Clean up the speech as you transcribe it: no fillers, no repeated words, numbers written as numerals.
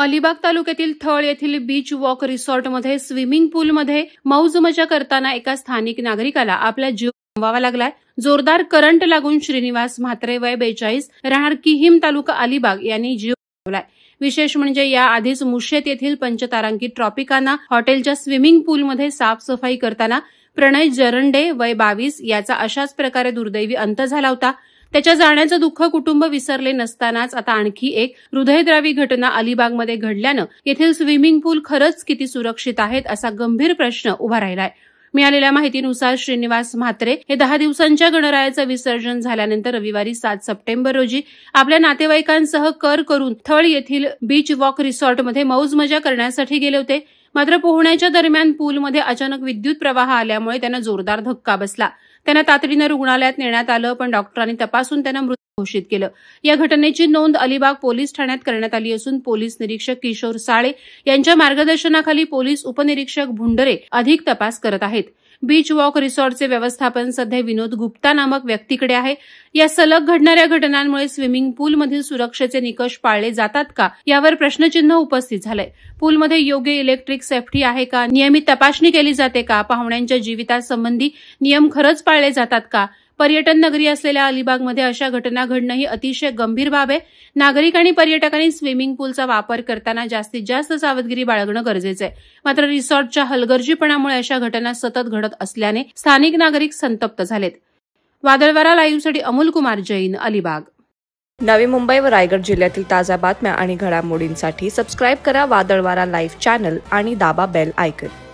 अलिबाग तालुक्यातील थळ येथील beach walk रिसॉर्टमध्ये स्विमिंग पूलमध्ये मौज मजा करताना एका स्थानिक नागरिकाला आपला जीव गमवावा लागलाय। जोरदार करंट लागून श्रीनिवास म्हात्रे वय 42 राहणार किहीम तालुका अलिबाग यांनी जीव गमवलाय। विशेष म्हणजे या आधीच मुशेत येथील पंचतारांकित ट्रॉपिकाना हॉटेलच्या स्विमिंग पूलमध्ये साफसफाई करताना प्रणय जरंडे वय 22 याचा अशाच प्रकारे दुर्दैवी अंत झाला होता। त्याच्या जाण्याचं दुःख कुटुंब विसरले नसतानाच आता आणखी एक हृदयद्रावी घटना अलिबागमध्ये घडल्यानं येथील स्विमिंग पूल खरंच किती सुरक्षित आहेत असा गंभीर प्रश्न उभा राहिलाय। मिळालेल्या माहितीनुसार श्रीनिवास म्हात्रे हे 10 दिवसांच्या गणरायाचं विसर्जन झाल्यानंतर रविवारी 7 सप्टेंबर रोजी आपल्या नातेवाईकांसह कर करून थळ येथील बीच वॉक रिसॉर्टमध्ये मौज मजा करण्यासाठी गेले होते। मात्र पोहण्याच्या दरम्यान पूलमध्ये अचानक विद्युत प्रवाह आल्यामुळे त्यांना जोरदार धक्का बसला। त्यांना तातडीने रुग्णालयात नेण्यात आलं, पण डॉक्टरांनी तपासून त्यांना मृत घोषित केलं। या घटनेची नोंद अलिबाग पोलीस ठाण्यात करण्यात आली असून पोलीस निरीक्षक किशोर साळे यांच्या मार्गदर्शनाखाली पोलीस उपनिरीक्षक भुंडरे अधिक तपास करत आहेत। बीच वॉक रिसॉर्टचे व्यवस्थापन सध्या विनोद गुप्ता नामक व्यक्तीकडे आहे। या सलग घडणाऱ्या घटनांमुळे स्विमिंग पूलमधील सुरक्षेचे निकष पाळले जातात का यावर प्रश्नचिन्ह उपस्थित झालंय। पूलमध्ये योग्य इलेक्ट्रिक सेफ्टी आहे का, नियमित तपासणी केली जाते का, पाहुण्यांच्या जीवितासंबंधी नियम खरंच पाळले जातात का। पर्यटन नगरी असलेल्या अलिबागमध्ये अशा घटना घडणं ही अतिशय गंभीर बाब आहे। नागरिक आणि पर्यटकांनी स्विमिंग पूलचा वापर करताना जास्तीत जास्त सावधगिरी बाळगणं गरजेचं आहे। मात्र रिसॉर्टच्या हलगर्जीपणामुळे अशा घटना सतत घडत असल्याने स्थानिक नागरिक संतप्त झालेत। वादळवारा लाईव्हसाठी अमोल कुमार जैन, अलिबाग। नवी मुंबई व रायगड जिल्ह्यातील ताज्या बातम्या आणि घडामोडींसाठी सबस्क्राईब करा वादळवारा लाईव्ह चॅनल आणि दाबा बेल आयकॉन।